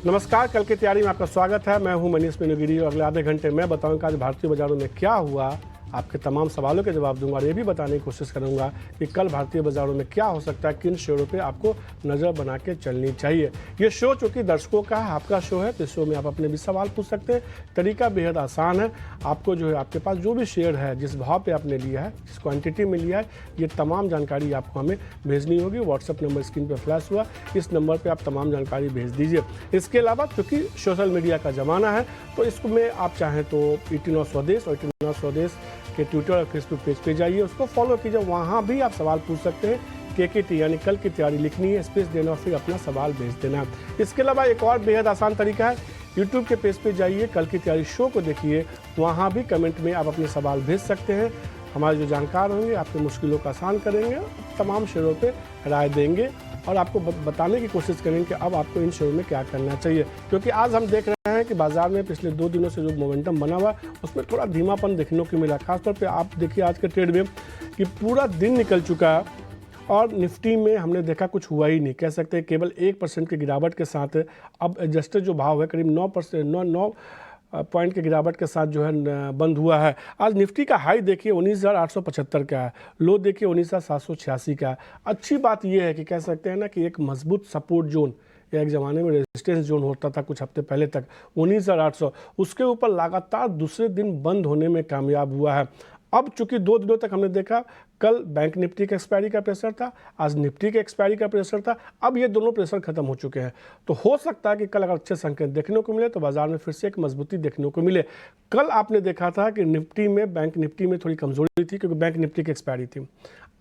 नमस्कार, कल की तैयारी में आपका स्वागत है। मैं हूं मनीष मीनूगिरी और अगले आधे घंटे में बताऊंगा आज भारतीय बाजारों में क्या हुआ। आपके तमाम सवालों के जवाब दूंगा और ये भी बताने की कोशिश करूंगा कि कल भारतीय बाजारों में क्या हो सकता है, किन शेयरों पे आपको नज़र बना के चलनी चाहिए। ये शो चूँकि दर्शकों का है, आपका शो है, तो इस शो में आप अपने भी सवाल पूछ सकते हैं। तरीका बेहद आसान है। आपको जो है आपके पास जो भी शेयर है, जिस भाव पे आपने लिया है, जिस क्वांटिटी में लिया है, ये तमाम जानकारी आपको हमें भेजनी होगी। व्हाट्सअप नंबर स्क्रीन पर फ्लैश हुआ, इस नंबर पर आप तमाम जानकारी भेज दीजिए। इसके अलावा चूँकि सोशल मीडिया का ज़माना है, तो इसमें आप चाहें तो ईटी स्वदेश और ईटी स्वदेश के ट्विटर और फेसबुक पेज पे जाइए, उसको फॉलो कीजिए। वहाँ भी आप सवाल पूछ सकते हैं। केकेटी यानी कल की तैयारी लिखनी है, स्पेस देना और फिर अपना सवाल भेज देना। इसके अलावा एक और बेहद आसान तरीका है, यूट्यूब के पेज पे जाइए, कल की तैयारी शो को देखिए, वहाँ भी कमेंट में आप अपने सवाल भेज सकते हैं। हमारे जो जानकार होंगे आपकी मुश्किलों का आसान करेंगे, तमाम शेयरों पे राय देंगे और आपको बताने की कोशिश करेंगे कि अब आपको इन शेयरों में क्या करना चाहिए। क्योंकि आज हम देख रहे हैं कि बाजार में पिछले 2 दिनों से जो मोमेंटम बना हुआ उसमें थोड़ा धीमापन देखने को मिला। खासतौर पे आप देखिए आज के ट्रेड में कि पूरा दिन निकल चुका है और निफ्टी में हमने देखा कुछ हुआ ही नहीं। कह सकते हैं केवल 1% की गिरावट के साथ अब एडजस्टेड जो भाव है करीब 9 पॉइंट की गिरावट के साथ जो है बंद हुआ है। आज निफ्टी का हाई देखिए 19,875 का है, लो देखिए 19,786 का है। अच्छी बात यह है कि कह सकते हैं ना कि एक मजबूत सपोर्ट जोन या एक ज़माने में रेजिस्टेंस जोन होता था कुछ हफ्ते पहले तक 19,800, उसके ऊपर लगातार दूसरे दिन बंद होने में कामयाब हुआ है। अब चूंकि 2 दिनों तक हमने देखा, कल बैंक निफ्टी के एक्सपायरी का प्रेशर था, आज निफ्टी के एक्सपायरी का प्रेशर था, अब ये दोनों प्रेशर खत्म हो चुके हैं। तो हो सकता है कि कल अगर अच्छे संकेत देखने को मिले तो बाजार में फिर से एक मजबूती देखने को मिले। कल आपने देखा था कि निफ्टी में, बैंक निफ्टी में थोड़ी कमजोरी थी क्योंकि बैंक निफ्टी की एक्सपायरी थी।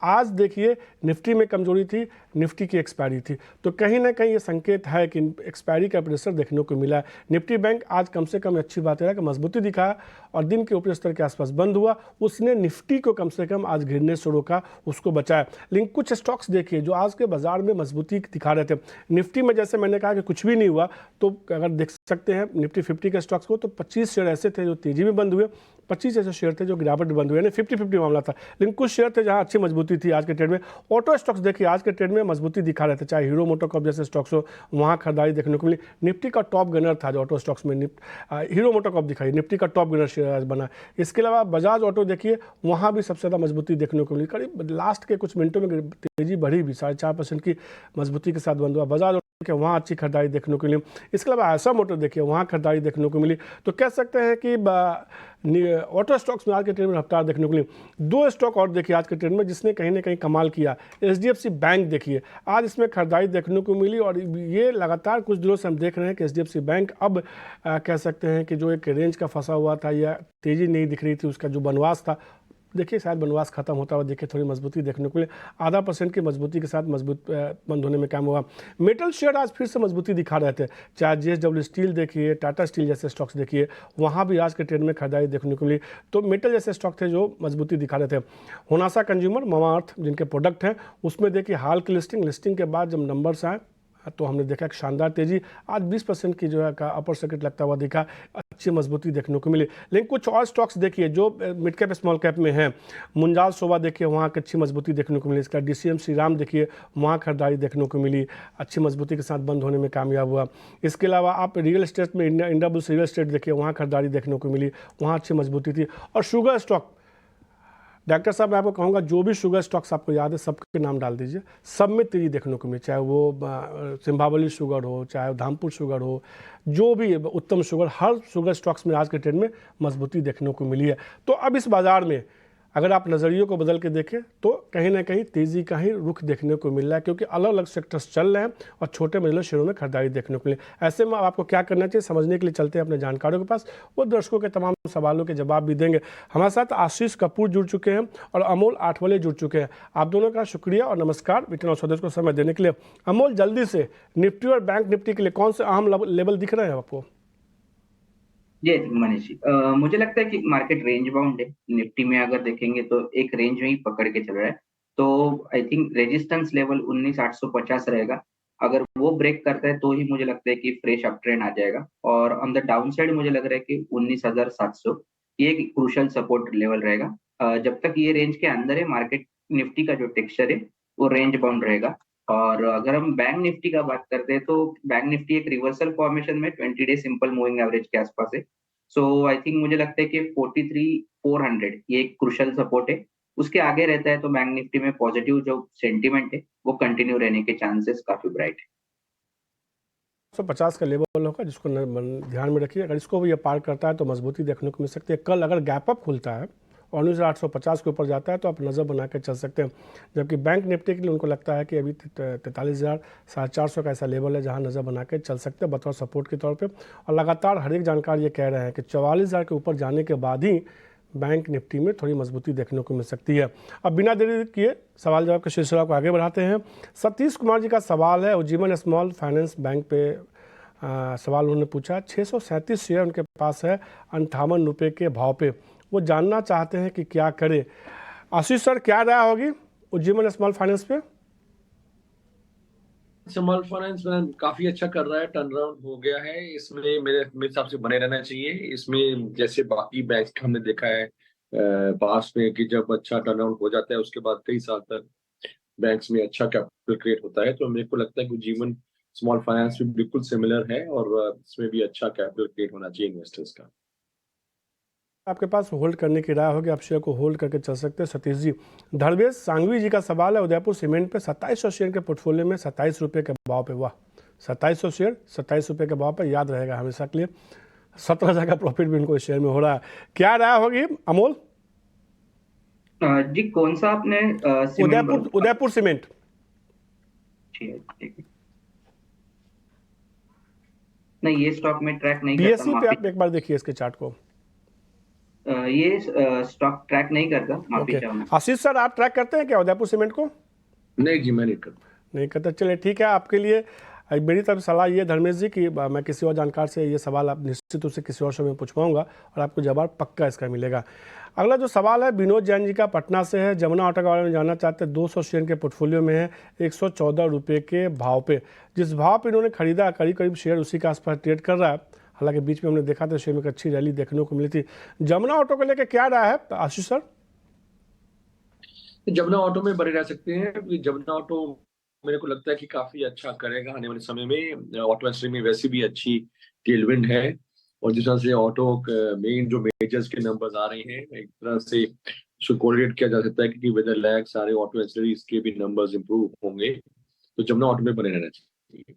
आज देखिए निफ्टी में कमजोरी थी, निफ्टी की एक्सपायरी थी। तो कहीं ना कहीं ये संकेत है कि एक्सपायरी का प्रेशर देखने को मिला है। निफ्टी बैंक आज कम से कम अच्छी बात है कि मजबूती दिखाया और दिन के ऊपरी स्तर के आसपास बंद हुआ। उसने निफ्टी को कम से कम आज गिरने से रोका, उसको बचाया। लेकिन कुछ स्टॉक्स देखिए जो आज के बाजार में मजबूती दिखा रहे थे। निफ्टी में जैसे मैंने कहा कि कुछ भी नहीं हुआ, तो अगर देख सकते हैं निफ्टी 50 के स्टॉक्स को, तो 25 शेयर ऐसे थे जो तेजी में बंद हुए, 25 ऐसे शेयर थे जो गिरावट में बंद हुए, यानी 50-50 मामला था। लेकिन कुछ शेयर थे जहां अच्छी मजबूती थी आज के ट्रेड में। ऑटो स्टॉक्स देखिए आज के ट्रेड में मजबूती दिखा रहे थे, चाहे हीरो मोटोकॉर्प जैसे स्टॉक्स हो, वहां खरीदारी देखने को मिली। निफ्टी का टॉप गनर था जो ऑटो स्टॉक्स में हीरो मोटोकॉर्प दिखाई, निफ्टी का टॉप गनर शेयर आज बना। इसके अलावा बजाज ऑटो देखिए, वहां भी सबसे ज़्यादा मजबूती देखने को मिली। करीब लास्ट के कुछ मिनटों में तेजी बढ़ी भी, 4.5% की मजबूती के साथ बंद हुआ। बजाज ऑटो वहाँ अच्छी खरीदारी देखने को मिली। इसके अलावा ऐसा मोटर देखिए, वहाँ खरीदारी देखने को मिली। तो कह सकते हैं कि ऑटो स्टॉक्स में आज के ट्रेड में रफ्तार देखने को मिली। 2 स्टॉक और देखिए आज के ट्रेड में जिसने कहीं ना कहीं कमाल किया। एचडीएफसी बैंक देखिए, आज इसमें खरीदारी देखने को मिली और ये लगातार कुछ दिनों से हम देख रहे हैं कि एचडीएफसी बैंक अब कह सकते हैं कि जो एक रेंज का फंसा हुआ था या तेज़ी नहीं दिख रही थी, उसका जो बनवास था, देखिए शायद बनवास खत्म होता हुआ देखिए थोड़ी मजबूती देखने को मिले। 0.5% की मजबूती के साथ मजबूत बंद होने में काम हुआ। मेटल शेयर आज फिर से मजबूती दिखा रहे थे, चाहे जेएसडब्ल्यू स्टील देखिए, टाटा स्टील जैसे स्टॉक्स देखिए, वहाँ भी आज के ट्रेड में खरीदारी देखने को मिली। तो मेटल जैसे स्टॉक थे जो मजबूती दिखा रहे थे। होनासा कंज्यूमर, मामाअर्थ जिनके प्रोडक्ट हैं, उसमें देखिए हाल की लिस्टिंग के बाद जब नंबर्स आए तो हमने देखा एक शानदार तेजी, आज 20% की जो है का अपर सर्किट लगता हुआ दिखा, अच्छी मजबूती देखने को मिली। लेकिन कुछ और स्टॉक्स देखिए जो मिड कैप स्मॉल कैप में हैं, मुंजाल शोभा देखिए, वहाँ की अच्छी मजबूती देखने को मिली। इसका डीसीएम श्रीराम देखिए, वहाँ खरीदारी देखने को मिली, अच्छी मजबूती के साथ बंद होने में कामयाब हुआ। इसके अलावा आप रियल एस्टेट में इंडियाबुल्स रियल एस्टेट देखिए, वहाँ खरीदारी देखने को मिली, वहाँ अच्छी मजबूती थी। और शुगर स्टॉक, डॉक्टर साहब मैं आपको कहूँगा जो भी शुगर स्टॉक्स आपको याद है सबके नाम डाल दीजिए, सब में तेजी देखने को मिली, चाहे वो सिम्भावली शुगर हो, चाहे धामपुर शुगर हो, जो भी उत्तम शुगर, हर शुगर स्टॉक्स में आज के ट्रेंड में मजबूती देखने को मिली है। तो अब इस बाज़ार में अगर आप नज़रियों को बदल के देखें तो कहीं ना कहीं तेज़ी का ही रुख देखने को मिल रहा है, क्योंकि अलग अलग सेक्टर्स चल रहे हैं और छोटे मझले शेयरों में खरीदारी देखने को मिले। ऐसे में आपको क्या करना चाहिए समझने के लिए चलते हैं अपने जानकारों के पास, वो दर्शकों के तमाम सवालों के जवाब भी देंगे। हमारे साथ आशीष कपूर जुड़ चुके हैं और अमोल आठवले जुड़ चुके हैं। आप दोनों का शुक्रिया और नमस्कार ईटी स्वदेश को समय देने के लिए। अमोल, जल्दी से निफ्टी और बैंक निफ्टी के लिए कौन से अहम लेवल दिख रहे हैं आपको? जी मनीष जी, मुझे लगता है कि मार्केट रेंज बाउंड है। निफ्टी में अगर देखेंगे तो एक रेंज में ही पकड़ के चल रहा है। तो आई थिंक रेजिस्टेंस लेवल 19,850 रहेगा। अगर वो ब्रेक करता है तो ही मुझे लगता है कि फ्रेश अप ट्रेंड आ जाएगा। और ऑन द डाउन साइड मुझे लग रहा है कि 19,700 ये एक क्रूशियल सपोर्ट लेवल रहेगा। जब तक ये रेंज के अंदर है, मार्केट निफ्टी का जो टेक्सचर है वो रेंज बाउंड रहेगा। और अगर हम बैंक निफ्टी का बात करते हैं तो बैंक निफ्टी एक रिवर्सल फॉर्मेशन में 20 डे सिंपल मूविंग एवरेज के आसपास है। सो आई थिंक मुझे लगता है कि 43,400 ये एक क्रुशियल सपोर्ट है। उसके आगे रहता है तो बैंक निफ्टी में पॉजिटिव जो सेंटीमेंट है वो कंटिन्यू रहने के चांसेस काफी ब्राइट है। 150 का लेवल होगा जिसको ध्यान में रखिए, अगर इसको भी ये पार करता है तो मजबूती देखने को मिल सकती है। कल अगर गैप अप खुलता है और 19,850 के ऊपर जाता है तो आप नज़र बना के चल सकते हैं। जबकि बैंक निफ्टी के लिए उनको लगता है कि अभी 43,450 का ऐसा लेवल है जहां नज़र बना के चल सकते हैं बतौर सपोर्ट के तौर पे। और लगातार हर एक जानकार ये कह रहे हैं कि 44,000 के ऊपर जाने के बाद ही बैंक निफ्टी में थोड़ी मजबूती देखने को मिल सकती है। अब बिना देरी किए सवाल जवाब के सिलसिला को आगे बढ़ाते हैं। सतीश कुमार जी का सवाल है, उज्जीवन स्मॉल फाइनेंस बैंक पे सवाल उन्होंने पूछा। 637 शेयर उनके पास है 58 रुपये के भाव पे, वो जानना चाहते हैं कि क्या करें। आशीष सर, क्या राय होगी उज्जीवन स्मॉल फाइनेंस पे? स्मॉल फाइनेंस में काफी अच्छा कर रहा है, टर्न अराउंड हो गया है। इसमें मेरे मेरे हिसाब से बने रहना चाहिए। इसमें जैसे बाकी बैंक हमने देखा है पास में कि जब अच्छा टर्न अराउंड हो जाता है उसके बाद कई साल तक बैंक्स में अच्छा कैपिटल क्रिएट होता है। तो मेरे को लगता है कि जीवन स्मॉल फाइनेंस भी बिल्कुल सिमिलर है और इसमें भी अच्छा कैपिटल क्रिएट होना चाहिए इन्वेस्टर्स का। आपके पास होल्ड करने की राय होगी, आप शेयर को होल्ड करके चल सकते हैं। सतीश जी, धर्मेश सांघवी जी का सवाल है, उदयपुर सीमेंट पे 2700 शेयर के पोर्टफोलियो में 27 रुपये के भाव पे, वाह 2700 शेयर 27 रुपये के भाव पे, याद रहेगा हमेशा के लिए। 17,000 का प्रॉफिट भी उनको इस शेयर में हो रहा है। क्या राय होगी अमोल? जी कौन सा आपने उदयपुर सीमेंट। ठीक है। नहीं, ये स्टॉक में ट्रैक नहीं करता। बीएसई पे आप एक बार देखिए इसके चार्ट को। ये स्टॉक ट्रैक नहीं करता, माफी चाहूंगा। आशीष सर, आप ट्रैक करते हैं क्या उदयपुर सीमेंट को? नहीं जी, मैं नहीं करता। नहीं करता, चलिए ठीक है। आपके लिए मेरी तरफ सलाह ये धर्मेश जी कि मैं किसी और जानकार से ये सवाल आप निश्चित रूप से किसी और शो में पूछवाऊंगा और आपको जवाब पक्का इसका मिलेगा। अगला जो सवाल है विनोद जैन जी का पटना से है। जमुना ऑटो के बारे में जानना चाहते हैं। 200 शेयर के पोर्टफोलियो में है 114 रुपये के भाव पे। जिस भाव पे इन्होंने खरीदा करीब करीब शेयर उसी के आसपास ट्रेड कर रहा है। हालांकि बीच में हमने देखा था शेयर में एक अच्छी रैली देखने को मिली थी। जमुना ऑटो को लेकर क्या राय है आशीष सर? जमुना ऑटो में बने रह सकते हैं क्योंकि जमुना ऑटो मेरे को लगता है कि काफी अच्छा करेगा आने वाले समय में। ऑटो इंडस्ट्री में वैसे भी अच्छी टेलविंड है और जिस तरह से ऑटो मेन जो मेजर्स के नंबर्स आ रहे हैं एक तरह से उसको कोरिलेट किया जा सकता है कि विद लैग सारे ऑटो इंडस्ट्रीज के भी नंबर्स इंप्रूव होंगे। तो जमुना ऑटो में बने रहना चाहिए।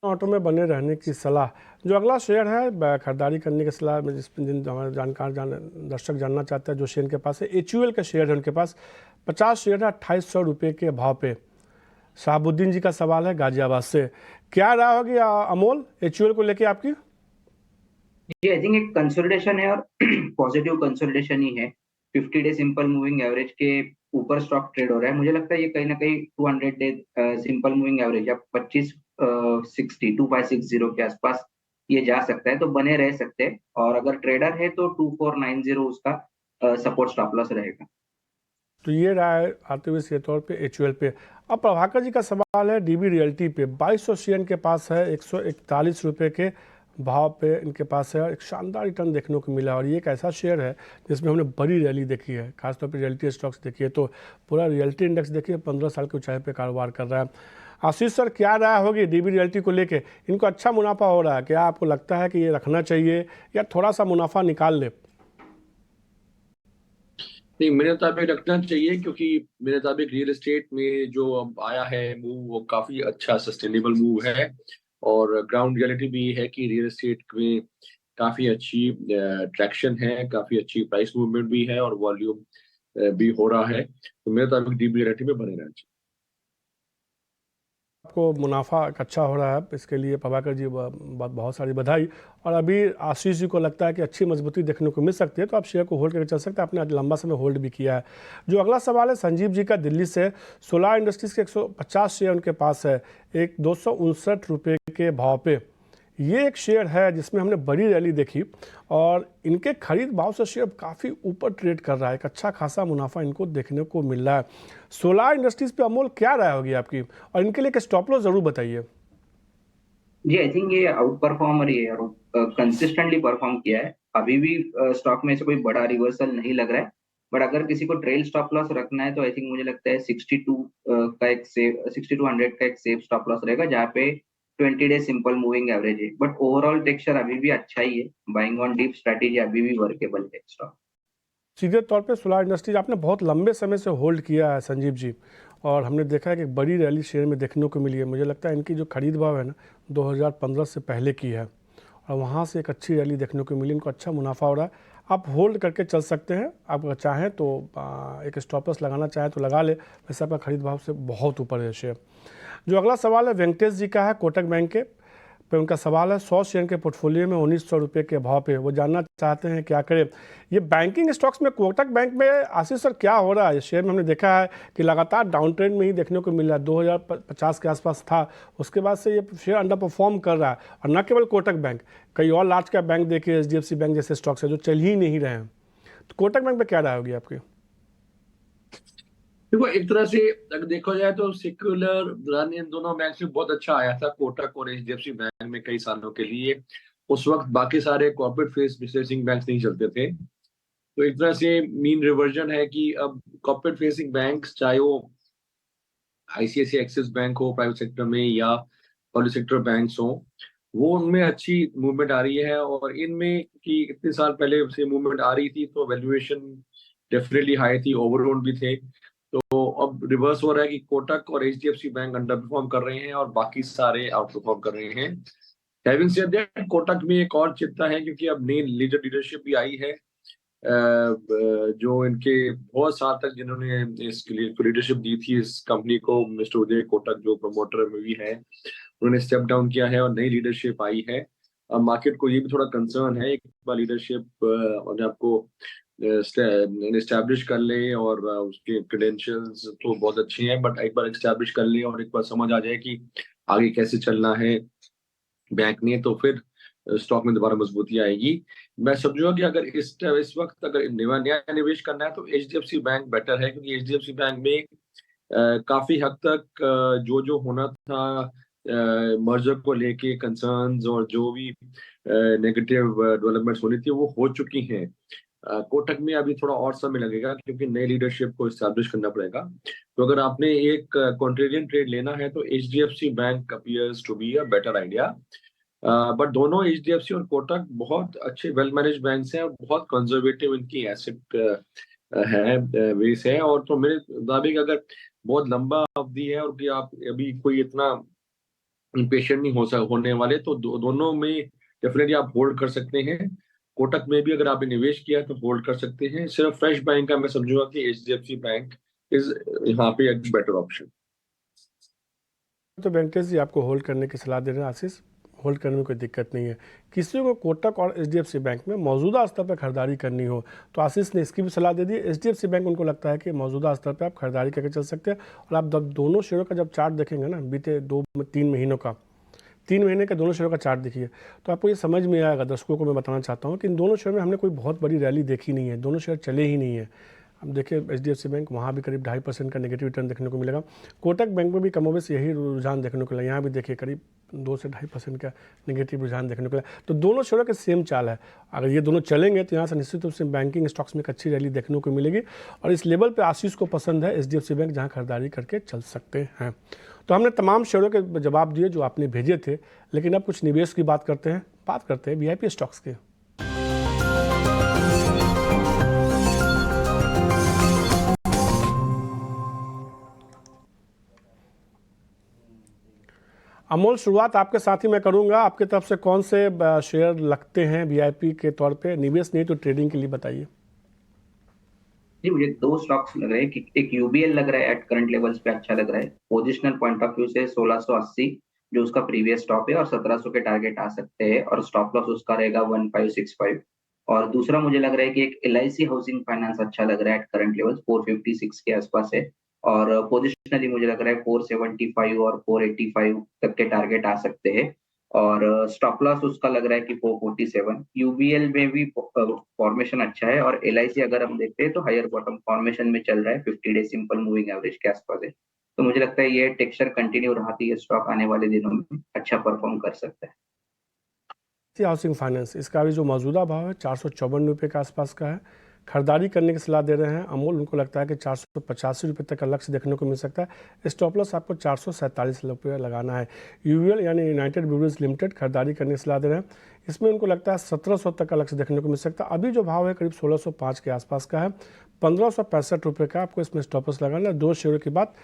ऑटो में बने रहने की सलाह। जो अगला शेयर है खरीदारी करने की सलाह में जिन हमारे जानकार दर्शक जानना चाहते हैं, जो शेयर के पास है HUL का शेयर है उनके पास 50 शेयर है 2800 रुपये के भाव पे। शहाबुद्दीन जी का सवाल है गाजियाबाद से। क्या राय होगी अमोल HUL को लेके आपकी? जी आई थिंक एक कंसोलिडेशन है और पॉजिटिव कंसोलिडेशन ही है। 50 डे सिंपल मूविंग एवरेज के ऊपर स्टॉक ट्रेड हो रहा है। मुझे लगता है ये कहीं ना कहीं 200 डे सिंपल मूविंग एवरेज या 2560 के आसपास ये जा सकता है, तो बने रह सकते हैं। और अगर ट्रेडर है तो 2490 उसका सपोर्ट स्टॉप लॉस रहेगा। तो ये राय आते हुए सीधे तौर पे HUL पे। अब प्रभाकर जी का सवाल है DB रियल्टी पे। 2200 शेयर इनके पास है 141 रुपये के भाव पे इनके पास है। एक शानदार रिटर्न देखने को मिला और ये एक ऐसा शेयर है जिसमें हमने बड़ी रैली देखी है, खासतौर पे रियल्टी स्टॉक्स देखिए तो पूरा रियल्टी इंडेक्स देखिए 15 साल की ऊंचाई पे कारोबार कर रहा है। आशीष सर, क्या राय होगी DB रियल्टी को लेके? इनको अच्छा मुनाफा हो रहा है, क्या आपको लगता है कि ये रखना चाहिए या थोड़ा सा मुनाफा निकाल ले? नहीं, मेरे मुताबिक रखना चाहिए क्योंकि मेरे मुताबिक रियल एस्टेट में जो अब आया है मूव वो काफी अच्छा सस्टेनेबल मूव है और ग्राउंड रियलिटी भी है कि रियल एस्टेट में काफी अच्छी ट्रैक्शन है, काफी अच्छी प्राइस मूवमेंट भी है और वॉल्यूम भी हो रहा है। तो मेरे मुताबिक डीबी रियलिटी में बने रहना चाहिए। आपको मुनाफा अच्छा हो रहा है, इसके लिए प्रभाकर जी बहुत सारी बधाई। और अभी आशीष जी को लगता है कि अच्छी मजबूती देखने को मिल सकती है तो आप शेयर को होल्ड करके चल सकते हैं। आपने लंबा समय होल्ड भी किया है। जो अगला सवाल है संजीव जी का दिल्ली से। सोलार इंडस्ट्रीज़ के 150 शेयर उनके पास है एक 259 रुपये के भाव पे। ये एक शेयर है जिसमें हमने बड़ी रैली देखी और इनके खरीद भाव से शेयर काफ़ी ऊपर ट्रेड कर रहा है। एक अच्छा खासा मुनाफा इनको देखने को मिल रहा है। सोलार इंडस्ट्रीज पे अमोल क्या राय होगी आपकी, और इनके लिए एक स्टॉप लॉस जरूर बताइए। जी आई थिंक ये आउट परफॉर्मर ही है और कंसिस्टेंटली परफॉर्म किया है। अभी भी स्टॉक में से कोई बड़ा रिवर्सल नहीं लग रहा है बट अगर किसी को ट्रेल स्टॉप लॉस रखना है तो आई थिंक मुझे लगता है 62 का एक सेफ 6200 का एक सेफ स्टॉप लॉस रहेगा, जहाँ पे 20 डे सिंपल मूविंग एवरेज है। बट ओवरऑल टेक्सचर अभी भी अच्छा ही है, बाइंग ऑन डीप स्ट्रेटेजी अभी भी वर्केबल है स्टॉक। सीधे तौर पे सोलार इंडस्ट्रीज आपने बहुत लंबे समय से होल्ड किया है संजीव जी, और हमने देखा है कि एक बड़ी रैली शेयर में देखने को मिली है। मुझे लगता है इनकी जो खरीद भाव है ना 2015 से पहले की है, और वहाँ से एक अच्छी रैली देखने को मिली, इनको अच्छा मुनाफा हो रहा है। आप होल्ड करके चल सकते हैं, आप अगर चाहें तो एक स्टॉप लॉस लगाना चाहें तो लगा ले, वैसे आपका खरीद भाव से बहुत ऊपर है शेयर। जो अगला सवाल है वेंकटेश जी का है कोटक बैंक के पे, उनका सवाल है 100 शेयर के पोर्टफोलियो में 1900 रुपये के भाव पे, वो जानना चाहते हैं क्या करें। ये बैंकिंग स्टॉक्स में कोटक बैंक में आशीष सर क्या हो रहा है? शेयर में हमने देखा है कि लगातार डाउन ट्रेंड में ही देखने को मिल रहा है, 2050 के आसपास था, उसके बाद से ये शेयर अंडर परफॉर्म कर रहा है। और न केवल कोटक बैंक, कई और लार्ज कैप बैंक देखिए, HDFC बैंक जैसे स्टॉक्स है जो चल ही नहीं रहे हैं। तो कोटक बैंक में क्या राय होगी आपकी? देखो, एक तरह से अगर देखा जाए तो सेक्युलर रन इन दोनों बैंक में बहुत अच्छा आया था, कोटक और HDFC बैंक में कई सालों के लिए। उस वक्त बाकी सारे कॉर्पोरेट फेस फेसिंग बैंक नहीं चलते थे, तो एक तरह से मीन रिवर्जन है कि अब कॉर्पोरेट फेसिंग बैंक, चाहे वो ICICI एक्सिस बैंक हो प्राइवेट सेक्टर में या पब्लिक सेक्टर बैंक्स हो, वो उनमें अच्छी मूवमेंट आ रही है। और इनमें कि इतने साल पहले से मूवमेंट आ रही थी तो वैल्यूएशन डेफिनेटली हाई थी, ओवरओल्ड भी थे। तो अब रिवर्स हो रहा है कि कोटक और HDFC बैंक अंडर परफॉर्म कर रहे हैं और बाकी सारे आउट परफॉर्म कर रहे हैं। हैविंग सेड दैट, कोटक में एक और चिंता है क्योंकि अब नई लीडरशिप भी आई है, जो इनके बहुत साल तक जिन्होंने इसके लिए लीडरशिप दी थी इस कंपनी को, मिस्टर उदय कोटक जो प्रमोटर में भी है, उन्होंने स्टेप डाउन किया है और नई लीडरशिप आई है। अब मार्केट को ये भी थोड़ा कंसर्न है, एक बार लीडरशिप और आपको एस्टैब्लिश कर ले और उसके क्रेडेंशियल्स तो बहुत अच्छे हैं, बट एक बार एस्टैब्लिश कर ले और एक बार समझ आ जाए कि आगे कैसे चलना है बैंक ने, तो फिर स्टॉक में दोबारा मजबूती आएगी। मैं समझूंगा कि अगर इस वक्त अगर नया निवेश करना है तो HDFC बैंक बेटर है, क्योंकि HDFC बैंक में काफी हद तक जो होना था मर्जर को लेके कंसर्न्स और जो भी नेगेटिव डेवलपमेंट्स होनी थी वो हो चुकी हैं। कोटक में अभी थोड़ा और समय लगेगा क्योंकि नई लीडरशिप को एस्टैब्लिश करना पड़ेगा। तो अगर आपने एक कॉन्ट्रेरियन ट्रेड लेना है तो HDFC bank appears to be a better idea. But दोनों HDFC और कोटक बहुत अच्छे वेल मैनेज बैंक्स हैं और बहुत कंजर्वेटिव इनकी एसेट है, बेस है। और तो मेरे मुताबिक अगर बहुत लंबा अवधि है और कि आप अभी कोई इतना इम्पेशेंट नहीं होने वाले, तो दोनों में डेफिनेटली आप होल्ड कर सकते हैं। कोटक में भी अगर आपने निवेश किया है तो होल्ड कर सकते हैं। सिर्फ फ्रेश बैंक का मैं समझूंगा कि HDFC बैंक इज यहाँ पे एक बेटर ऑप्शन। तो वेंकटेश जी आपको होल्ड करने की सलाह दे रहे हैं आशीष, होल्ड करने में कोई दिक्कत नहीं है। किसी को कोटक और HDFC बैंक में मौजूदा स्तर पर खरीदारी करनी हो तो आशीष ने इसकी भी सलाह दे दी। HDFC बैंक उनको लगता है कि मौजूदा स्तर पर आप खरीदारी करके चल सकते हैं। और आप दोनों शेयरों का जब चार्ट देखेंगे ना, बीते 2-3 महीनों का, 3 महीने का दोनों शेयरों का चार्ट देखिए, तो आपको ये समझ में आएगा। दर्शकों को मैं बताना चाहता हूँ कि इन दोनों शेयर में हमने कोई बहुत बड़ी रैली देखी नहीं है, दोनों शेयर चले ही नहीं है। अब देखिए HDFC बैंक, वहाँ भी करीब 2.5% का नेगेटिव रिटर्न देखने को मिलेगा। कोटक बैंक में भी कमोबेश यही रुझान देखने को मिला, यहाँ भी देखिए करीब 2 से 2.5% का नेगेटिव रुझान देखने को मिला। तो दोनों शेयरों के सेम चाल है। अगर ये दोनों चलेंगे तो यहाँ से निश्चित रूप से बैंकिंग स्टॉक्स में एक अच्छी रैली देखने को मिलेगी। और इस लेवल पर आशीष को पसंद है HDFC बैंक, जहाँ खरीदारी करके चल सकते हैं। तो हमने तमाम शेयरों के जवाब दिए जो आपने भेजे थे, लेकिन अब कुछ निवेश की बात करते हैं VIP स्टॉक्स के। अमोल, शुरुआत आपके साथ ही मैं करूंगा। आपकी तरफ से कौन से शेयर लगते हैं VIP के तौर पे? निवेश नहीं तो ट्रेडिंग के लिए बताइए। जी, मुझे 2 स्टॉक्स लग रहे हैं कि एक UBL लग रहा है, एट करंट लेवल्स पे अच्छा लग रहा है। पोजिशनल पॉइंट ऑफ व्यू से 1680 जो उसका प्रीवियस स्टॉप है और 1700 के टारगेट आ सकते हैं, और स्टॉप लॉस उसका रहेगा 1565। और दूसरा मुझे लग रहा है कि एक LIC हाउसिंग फाइनेंस अच्छा लग रहा है, एट करंट लेवल्स 456 के आसपास है। और पोजिशनली मुझे लग रहा है 475 और 485 तक के टारगेट आ सकते हैं, और स्टॉप लॉस उसका लग रहा है कि 447। UBL में भी फॉर्मेशन अच्छा है, और LIC अगर हम देखते हैं तो हायर बॉटम फॉर्मेशन में चल रहा है, 50 डे सिंपल मूविंग एवरेज के आसपास है। तो मुझे लगता है ये टेक्सचर कंटिन्यू रहती है, स्टॉक आने वाले दिनों में अच्छा परफॉर्म कर सकता है। हाउसिंग फाइनेंस, इसका भी जो मौजूदा भाव है 454 रुपये के आसपास का है। खरीदारी करने की सलाह दे रहे हैं अमूल। उनको लगता है कि 485 रुपये तक का लक्ष्य देखने को मिल सकता है। स्टॉप लॉस आपको 447 रुपये लगाना है। यूवीएल यानी यूनाइटेड ब्रूअरीज लिमिटेड खरीदारी करने की सलाह दे रहे हैं। इसमें उनको लगता है 1700 तक का लक्ष्य देखने को मिल सकता है। अभी जो भाव है करीब 1605 के आसपास का है। 1565 रुपये का आपको इसमें स्टॉप लॉस लगाना है। 2 शेयरों की बात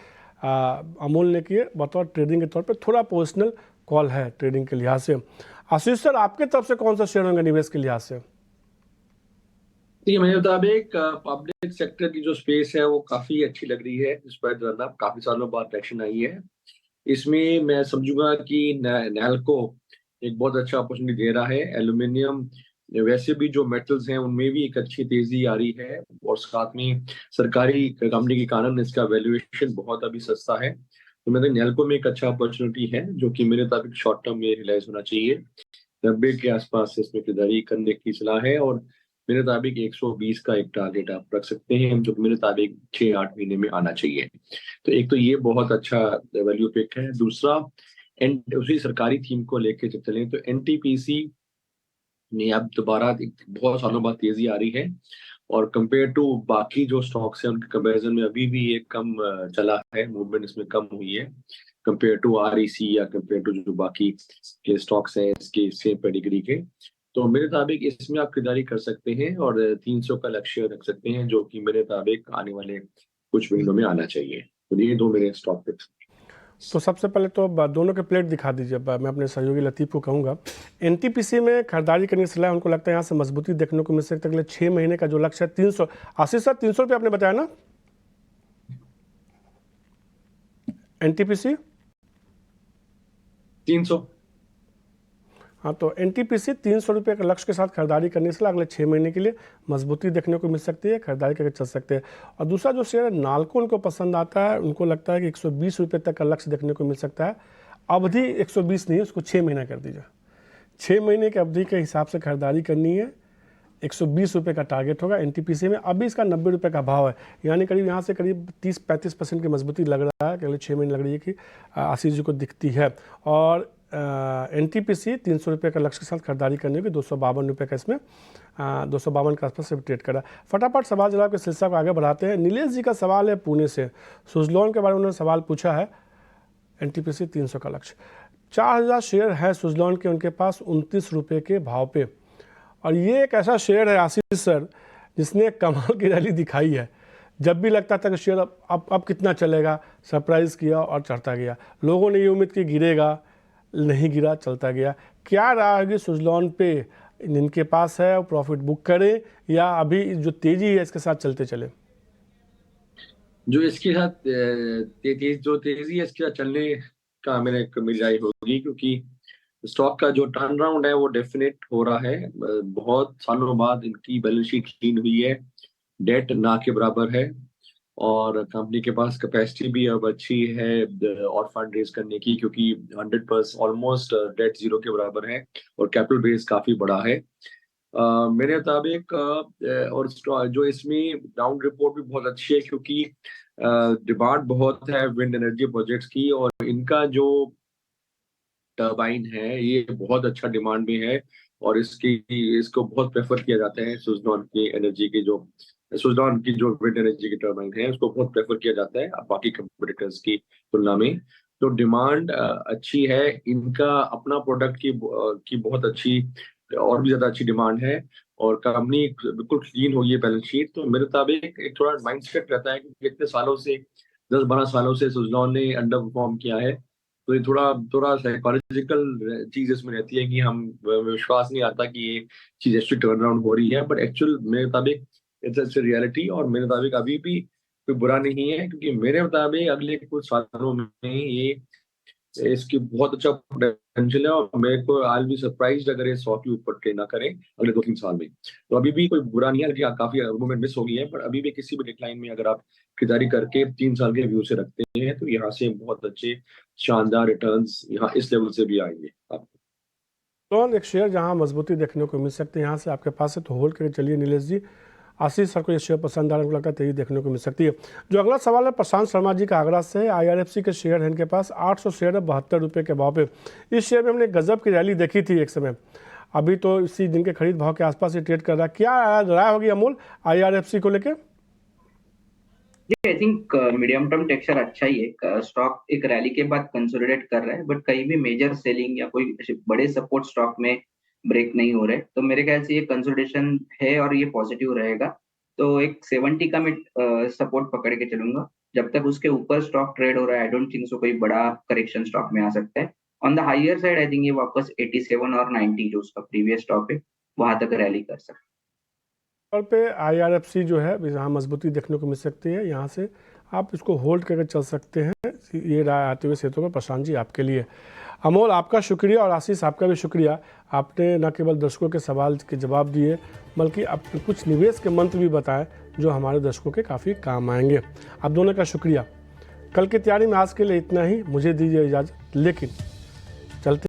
अमूल ने की है, बतौर ट्रेडिंग के तौर पे थोड़ा पोजिशनल कॉल है ट्रेडिंग के लिहाज से। आशीष सर, आपके तरफ से कौन सा शेयर होंगे निवेश के लिहाज से? देखिए, मेरे मुताबिक पब्लिक सेक्टर की जो स्पेस है वो काफी अच्छी लग रही है। इस पर जो है ना काफी सालों बाद एक्शन आई है। इसमें मैं समझूंगा कि नैल्को एक बहुत अच्छा अपॉर्चुनिटी दे रहा है। एल्यूमिनियम, वैसे भी जो मेटल्स हैं उनमें भी एक अच्छी तेजी आ रही है, और साथ में सरकारी कंपनी के कारण इसका वैल्यूएशन बहुत अभी सस्ता है। तो मैं नैल्को में एक अच्छा अपॉर्चुनिटी है जो कि मेरे मुताबिक शॉर्ट टर्म में रियलाइज होना चाहिए। 90 के आसपास इसमें खरीदारी करने की सलाह है, और मेरे मुताबिक 120 का एक टारगेट आप रख सकते हैं जो मेरे मुताबिक 6-8 महीने में आना चाहिए। तो एक तो ये बहुत अच्छा वैल्यू पिक है। दूसरा, उसी सरकारी थीम को लेके जब चलें तो एनटीपीसी में अब दोबारा बहुत सालों बाद तेजी आ रही है, और कंपेयर टू बाकी जो स्टॉक्स हैं उनके कंपैरिजन में अभी भी ये कम चला है, मूवमेंट इसमें कम हुई है कंपेयर टू आरईसी या कंपेयर टू जो बाकी के स्टॉक्स हैं इसके सेम पेडिग्री के। तो मेरे मुताबिक इसमें आप खरीदारी कर सकते हैं, और 300 का लक्ष्य रख सकते हैं जो कि मेरे मुताबिक आने वाले कुछ महीनों में आना चाहिए। तो ये 2 मेरे स्टॉक पिक्स। तो सबसे पहले तो दोनों के प्लेट दिखा दीजिए। मैं अपने सहयोगी लतीफ़ को कहूँगा, एनटीपीसी में खरीदारी करने की सलाह। उनको लगता है यहाँ से मजबूती देखने को मिल सकती है। अगले 6 महीने का जो लक्ष्य है 300। आशीष सर, 300 रुपये आपने बताया ना एनटीपीसी? 300। हाँ, तो एनटीपीसी 300 रुपये के लक्ष्य के साथ खरीदारी करने से अगले 6 महीने के लिए मजबूती देखने को मिल सकती है, खरीदारी करके चल सकते हैं। और दूसरा जो शेयर है नाल्को, उनको पसंद आता है। उनको लगता है कि 120 रुपये तक का लक्ष्य देखने को मिल सकता है। अवधि 120 नहीं है, उसको 6 महीना कर दीजिए। 6 महीने की अवधि के हिसाब से खरीदारी करनी है। 120 रुपये का टारगेट होगा एनटीपीसी में। अभी इसका 90 रुपये का भाव है, यानी करीब यहाँ से करीब 30-35% की मजबूती लग रहा है कि अगले 6 महीने लग रही है कि आशीष जी को दिखती है। और एनटीपीसी 300 रुपये का लक्ष्य के साथ खरीदारी करने की 252 रुपये का इसमें 252 के आसपास से ट्रेड करा। फटाफट सवाल जवाब के सिलसिले को आगे बढ़ाते हैं। नीलेश जी का सवाल है पुणे से। सुजलॉन के बारे में उन्होंने सवाल पूछा है। एनटीपीसी 300 का लक्ष्य, 4000 शेयर है सुजलॉन के उनके पास 29 रुपये के भाव पे। और ये एक ऐसा शेयर है आशीष सर जिसने कमाल की रैली दिखाई है। जब भी लगता था कि शेयर अब कितना चलेगा, सरप्राइज़ किया और चढ़ता गया। लोगों ने ये उम्मीद की गिरेगा, नहीं गिरा, चलता गया। क्या रहेगी सुजलॉन पे? इनके पास है, प्रॉफिट बुक करें या अभी जो तेजी है इसके साथ चलते चले? जो इसके साथ तेजी है इसके साथ चलने का मेरी राय होगी, क्योंकि स्टॉक का जो टर्न अराउंड है वो डेफिनेट हो रहा है। बहुत सालों बाद इनकी बैलेंस शीट क्लीन हुई है, डेट ना के बराबर है, और कंपनी के पास कैपेसिटी भी अब अच्छी है और फंड रेज करने की, क्योंकि 100% ऑलमोस्ट डेट 0 के बराबर है, और कैपिटल बेस काफी बड़ा है मेरे मुताबिक। और जो इसमें डाउन रिपोर्ट भी बहुत अच्छी है, क्योंकि डिमांड बहुत है विंड एनर्जी प्रोजेक्ट्स की, और इनका जो टर्बाइन है ये बहुत अच्छा डिमांड में है, और इसको बहुत प्रेफर किया जाता है। सुजलॉन की जो विंड एनर्जी की टर्बाइन है उसको बहुत प्रेफर किया जाता है बाकी कंपटीटर्स की तुलना में। तो डिमांड अच्छी है, इनका अपना प्रोडक्ट की बहुत अच्छी और भी ज्यादा अच्छी डिमांड है, और कंपनी बिल्कुल क्लीन हो गई है बैलेंस शीट। तो मेरे मुताबिक एक थोड़ा माइंडसेट रहता है कि इतने सालों से 10-12 सालों से सुजलॉन ने अंडर परफॉर्म किया है, तो ये थोड़ा साइकोलॉजिकल चीज इसमें रहती है कि हम विश्वास नहीं आता कि ये चीज एक्चुअली टर्न अराउंड हो रही है, बट एक्चुअल मेरे मुताबिक इट्स रियलिटी, और मेरे मुताबिक अभी भी कोई बुरा नहीं है, क्योंकि मेरे मुताबिक अगले कुछ सालों में ये इसकी बहुत अच्छा पोटेंशियल है, और मेरे को आई बी सरप्राइज्ड अगर ये 100 के ऊपर ट्रेड ना करें अगले 2-3 साल में। तो अभी भी कोई बुरा नहीं है, कि काफी मूवमेंट मिस हो गई है, पर अभी भी किसी भी डिक्लाइन में अगर आप खरीदारी करके 3 साल के व्यू से रखते हैं तो यहाँ से बहुत अच्छे शानदार रिटर्न्स यहाँ इस लेवल से भी आएंगे आपको। तो एक शेयर जहां मजबूती देखने को मिल सकती है, यहाँ से आपके पास है तो होल्ड करके चलिए नीलेश जी। आशीष सर को ये शेयर पसंद आ रहा है, उनको लगता है तेजी देखने को मिल सकती है। जो अगला सवाल है प्रशांत शर्मा जी का आगरा से है। IRFC के शेयर हैं इनके पास, 800 शेयर है 72 रुपये के भाव पे। इस शेयर में हमने गजब की रैली देखी थी एक समय। अभी तो इसी दिन के खरीद भाव के आसपास ही ट्रेड कर रहा है। क्या राय होगी अमोल IRFC को लेकर? I think medium term texture अच्छा ही है। स्टॉक एक रैली के बाद कंसोलिडेट कर रहा है, बट कहीं भी मेजर सेलिंग या कोई ऐसे बड़े सपोर्ट स्टॉक में ब्रेक नहीं हो रहे, तो मेरे ख्याल से ये कंसोलिडेशन है और ये पॉजिटिव रहेगा। तो एक 70 का मैं सपोर्ट पकड़ के चलूंगा। जब तक उसके ऊपर स्टॉक ट्रेड हो रहा है, आई डोंट थिंक सो कोई बड़ा करेक्शन स्टॉक में आ सकता है। On the higher side I think ये वापस 87 और 90 जो उसका प्रीवियस स्टॉक है वहां तक रैली कर सकता है। तौर पे IRFC जो है यहाँ मजबूती देखने को मिल सकती है, यहाँ से आप इसको होल्ड करके चल सकते हैं। ये राय आते हुए सेहतों में प्रशांत जी आपके लिए। अमोल आपका शुक्रिया और आशीष आपका भी शुक्रिया। आपने न केवल दर्शकों के सवाल के जवाब दिए बल्कि आपने कुछ निवेश के मंत्र भी बताए जो हमारे दर्शकों के काफ़ी काम आएंगे। आप दोनों का शुक्रिया। कल की तैयारी में आज के लिए इतना ही, मुझे दीजिए इजाज़त, लेकिन चलते